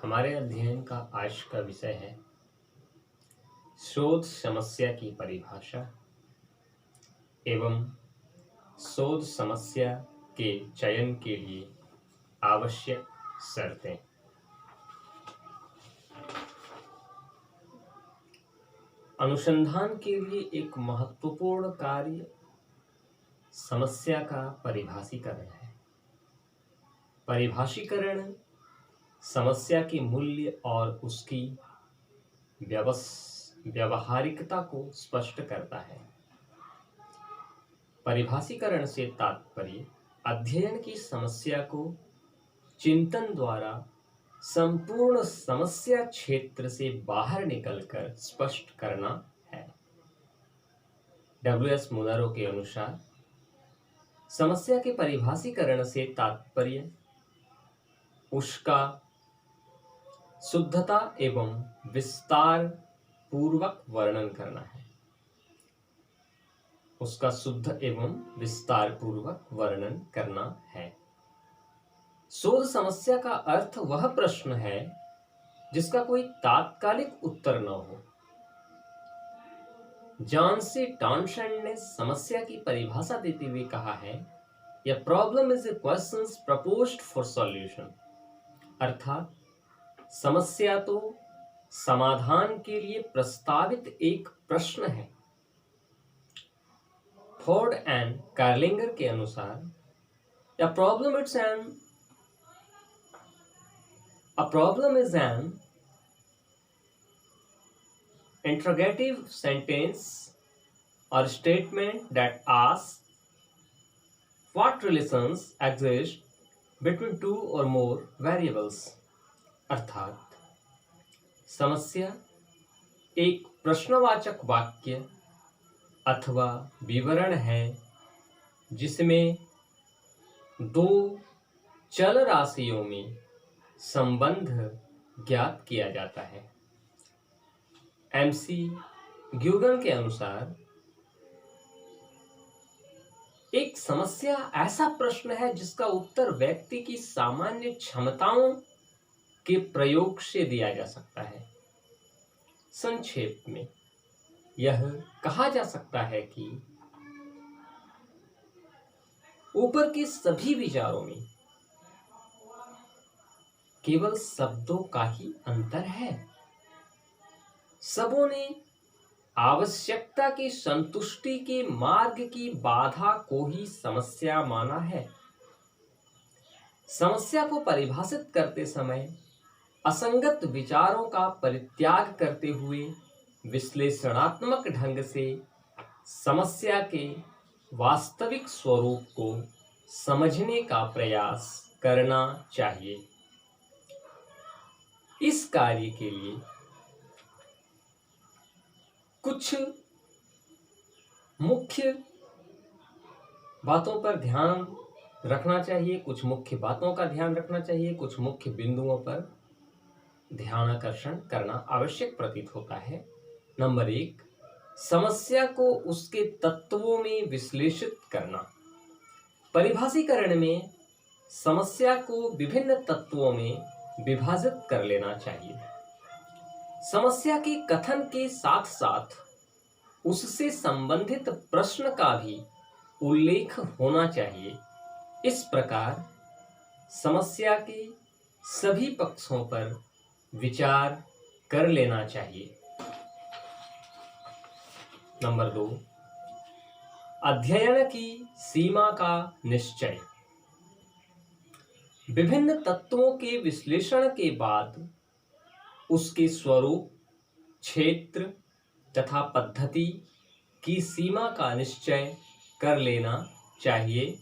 हमारे अध्ययन का आज का विषय है शोध समस्या की परिभाषा एवं शोध समस्या के चयन के लिए आवश्यक शर्तें। अनुसंधान के लिए एक महत्वपूर्ण कार्य समस्या का परिभाषीकरण है। परिभाषीकरण समस्या के मूल्य और उसकी व्यवहारिकता को स्पष्ट करता है। परिभाषीकरण से तात्पर्य अध्ययन की समस्या को चिंतन द्वारा संपूर्ण समस्या क्षेत्र से बाहर निकलकर स्पष्ट करना है। डब्ल्यू एस मुनरो के अनुसार समस्या के परिभाषीकरण से तात्पर्य उसका शुद्धता एवं विस्तार पूर्वक वर्णन करना है। उसका शुद्ध एवं विस्तार पूर्वक वर्णन करना है। शोध समस्या का अर्थ वह प्रश्न है जिसका कोई तात्कालिक उत्तर न हो। जॉन सी टॉनसन ने समस्या की परिभाषा देते हुए कहा है, "A problem is a question proposed for solution." अर्थात समस्या तो समाधान के लिए प्रस्तावित एक प्रश्न है। फोर्ड एंड कार्लिंगर के अनुसार A problem is an interrogative sentence or statement that asks what relations exist between two or more variables. अर्थात समस्या एक प्रश्नवाचक वाक्य अथवा विवरण है जिसमें दो चल राशियों में संबंध ज्ञात किया जाता है। एमसी ग्यूगन के अनुसार एक समस्या ऐसा प्रश्न है जिसका उत्तर व्यक्ति की सामान्य क्षमताओं के प्रयोग से दिया जा सकता है। संक्षेप में यह कहा जा सकता है कि ऊपर के सभी विचारों में केवल शब्दों का ही अंतर है। सबों ने आवश्यकता की संतुष्टि के मार्ग की बाधा को ही समस्या माना है। समस्या को परिभाषित करते समय असंगत विचारों का परित्याग करते हुए विश्लेषणात्मक ढंग से समस्या के वास्तविक स्वरूप को समझने का प्रयास करना चाहिए। इस कार्य के लिए कुछ मुख्य बातों पर ध्यान रखना चाहिए, कुछ मुख्य बातों का ध्यान रखना चाहिए, कुछ मुख्य बिंदुओं पर ध्यान आकर्षण करना आवश्यक प्रतीत होता है। नंबर 1, समस्या को उसके तत्वों में विश्लेषित करना। परिभाषीकरण में समस्या को विभिन्न तत्वों में विभाजित कर लेना चाहिए। समस्या के कथन के साथ साथ उससे संबंधित प्रश्न का भी उल्लेख होना चाहिए। इस प्रकार समस्या के सभी पक्षों पर विचार कर लेना चाहिए। नंबर 2, अध्ययन की सीमा का निश्चय। विभिन्न तत्वों के विश्लेषण के बाद उसके स्वरूप, क्षेत्र तथा पद्धति की सीमा का निश्चय कर लेना चाहिए।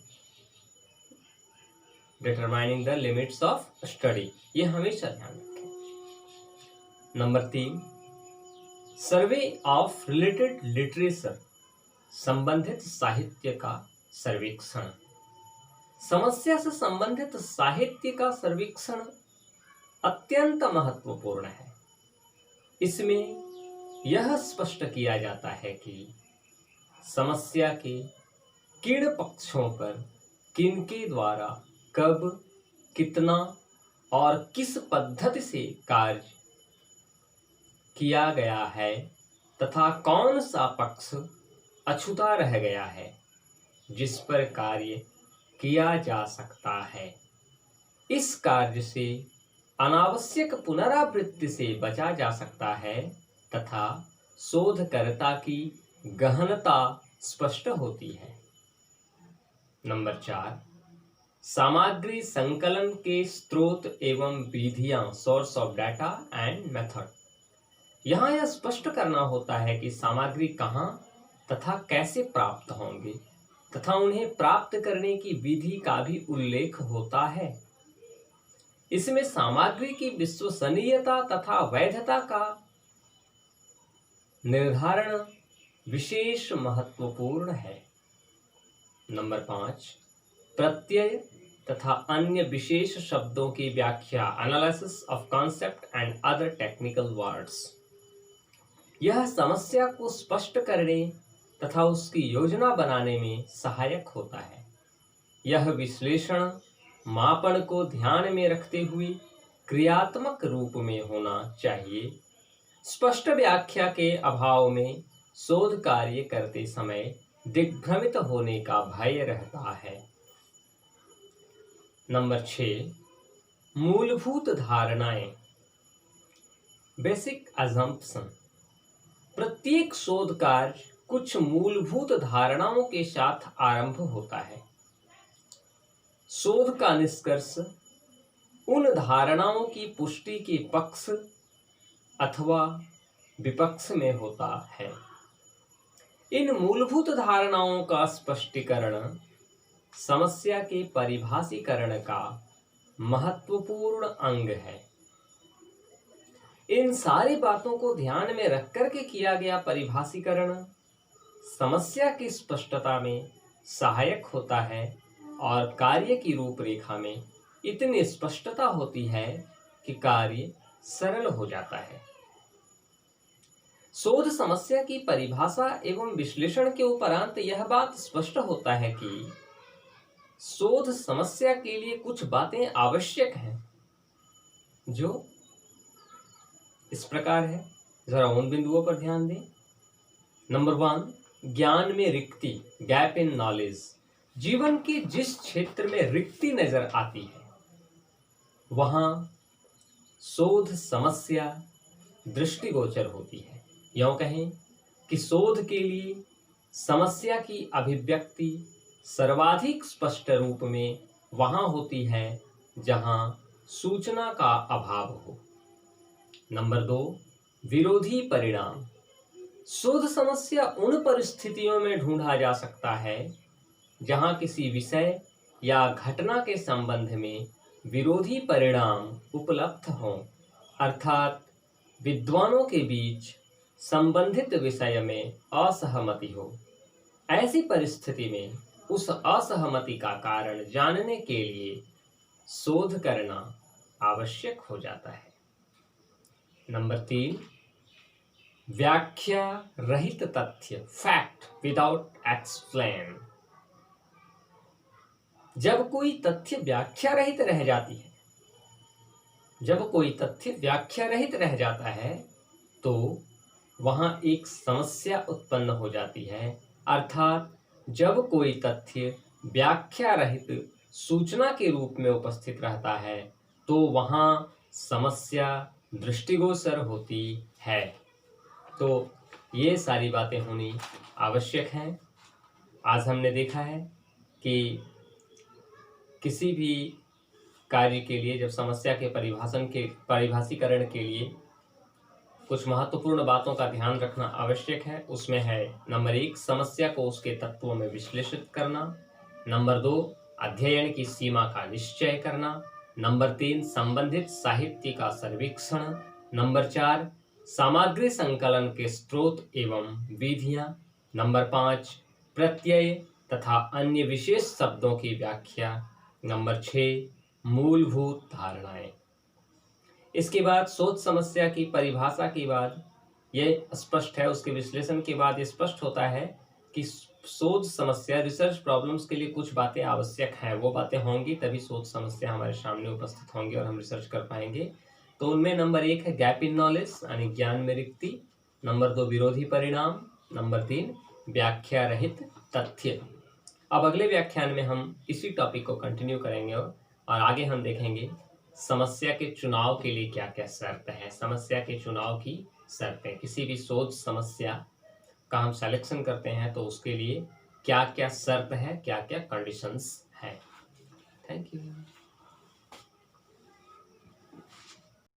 Determining the limits of study, ये हमेशा ध्यान रखें। Number 3, survey of related literature, संबंधित साहित्य का सर्वेक्षण। समस्या से संबंधित साहित्य का सर्वेक्षण अत्यंत महत्वपूर्ण है। इसमें यह स्पष्ट किया जाता है कि समस्या के किन पक्षों पर किनके द्वारा कब, कितना और किस पद्धति से कार्य किया गया है तथा कौन सा पक्ष अछूता रह गया है जिस पर कार्य किया जा सकता है। इस कार्य से अनावश्यक पुनरावृत्ति से बचा जा सकता है तथा शोधकर्ता की गहनता स्पष्ट होती है। नंबर 4, सामग्री संकलन के स्रोत एवं विधियां, source of data and method. यहाँ यह स्पष्ट करना होता है कि सामग्री कहाँ तथा कैसे प्राप्त होंगे तथा उन्हें प्राप्त करने की विधि का भी उल्लेख होता है। इसमें सामग्री की विश्वसनीयता तथा वैधता का निर्धारण विशेष महत्वपूर्ण है। नंबर 5, प्रत्यय तथा अन्य विशेष शब्दों की व्याख्या, analysis of concept and other technical words. यह समस्या को स्पष्ट करने तथा उसकी योजना बनाने में सहायक होता है। यह विश्लेषण मापन को ध्यान में रखते हुए क्रियात्मक रूप में होना चाहिए। स्पष्ट व्याख्या के अभाव में शोध कार्य करते समय दिग्भ्रमित होने का भय रहता है। नंबर 6, मूलभूत धारणाएं, बेसिक अजम्पशन। प्रत्येक शोध कार्य कुछ मूलभूत धारणाओं के साथ आरंभ होता है। शोध का निष्कर्ष उन धारणाओं की पुष्टि के पक्ष अथवा विपक्ष में होता है। इन मूलभूत धारणाओं का स्पष्टीकरण समस्या के परिभाषीकरण का महत्वपूर्ण अंग है। इन सारी बातों को ध्यान में रख करके किया गया परिभाषीकरण समस्या की स्पष्टता में सहायक होता है और कार्य की रूपरेखा में इतनी स्पष्टता होती है कि कार्य सरल हो जाता है। शोध समस्या की परिभाषा एवं विश्लेषण के उपरांत यह बात स्पष्ट होता है कि शोध समस्या के लिए कुछ बातें आवश्यक हैं, जो इस प्रकार है। जरा उन बिंदुओं पर ध्यान दें। नंबर 1, ज्ञान में रिक्ति, गैप इन नॉलेज। जीवन के जिस क्षेत्र में रिक्ति नजर आती है वहां शोध समस्या दृष्टिगोचर होती है। यूं कहें कि शोध के लिए समस्या की अभिव्यक्ति सर्वाधिक स्पष्ट रूप में वहां होती है जहां सूचना का अभाव हो। नंबर 2, विरोधी परिणाम। शोध समस्या उन परिस्थितियों में ढूंढा जा सकता है जहां किसी विषय या घटना के संबंध में विरोधी परिणाम उपलब्ध हों, अर्थात विद्वानों के बीच संबंधित विषय में असहमति हो। ऐसी परिस्थिति में उस असहमति का कारण जानने के लिए शोध करना आवश्यक हो जाता है। नंबर 3, व्याख्या रहित तथ्य, फैक्ट विदाउट एक्सप्लेन। जब कोई तथ्य व्याख्या रहित रह जाता है तो वहां एक समस्या उत्पन्न हो जाती है। अर्थात जब कोई तथ्य व्याख्या रहित सूचना के रूप में उपस्थित रहता है तो वहां समस्या दृष्टिगोचर होती है। तो ये सारी बातें होनी आवश्यक हैं। आज हमने देखा है कि किसी भी कार्य के लिए जब समस्या के परिभाषीकरण के लिए कुछ महत्वपूर्ण बातों का ध्यान रखना आवश्यक है। उसमें है नंबर 1, समस्या को उसके तत्वों में विश्लेषित करना। नंबर 2, अध्ययन की सीमा का निश्चय करना। नंबर 3, संबंधित साहित्य का सर्वेक्षण। नंबर 4, सामग्री संकलन के स्रोत एवं विधियां। नंबर 5, प्रत्यय तथा अन्य विशेष शब्दों की व्याख्या। नंबर 6, मूलभूत धारणाएं। इसके बाद शोध समस्या की परिभाषा के बाद यह स्पष्ट है, उसके विश्लेषण के बाद यह स्पष्ट होता है कि शोध समस्या रिसर्च प्रॉब्लम्स के लिए कुछ बातें आवश्यक हैं, वो बातें होंगी तभी शोध समस्या हमारे सामने उपस्थित होंगी और हम रिसर्च कर पाएंगे। तो उनमें नंबर 1 है गैप इन नॉलेज यानी ज्ञान में रिक्ति, नंबर 2 विरोधी परिणाम, नंबर 3 व्याख्या रहित तथ्य। अब अगले व्याख्यान में हम इसी टॉपिक को कंटिन्यू करेंगे और आगे हम देखेंगे समस्या के चुनाव के लिए क्या क्या शर्त है, समस्या के चुनाव की शर्तें। किसी भी शोध समस्या का हम सिलेक्शन करते हैं तो उसके लिए क्या क्या शर्त है, क्या क्या कंडीशंस हैं। Thank you.